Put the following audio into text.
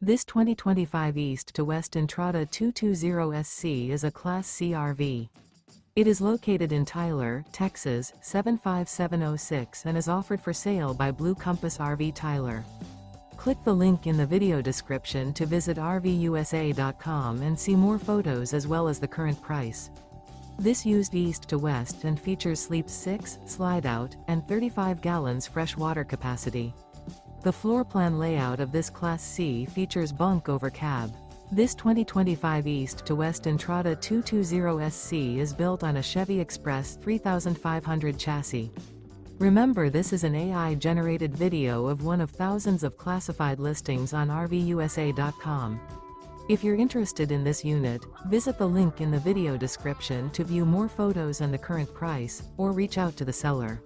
This 2025 East to West Entrada 220SC is a Class C RV. It is located in Tyler, Texas, 75706 and is offered for sale by Blue Compass RV Tyler. Click the link in the video description to visit RVUSA.com and see more photos as well as the current price. This used east to west and features sleeps 6, slide-out, and 35 gallons fresh water capacity. The floor plan layout of this Class C features bunk over cab. This 2025 East to West Entrada 220SC is built on a Chevy Express 3500 chassis. Remember, this is an AI-generated video of one of thousands of classified listings on RVUSA.com. If you're interested in this unit, visit the link in the video description to view more photos and the current price, or reach out to the seller.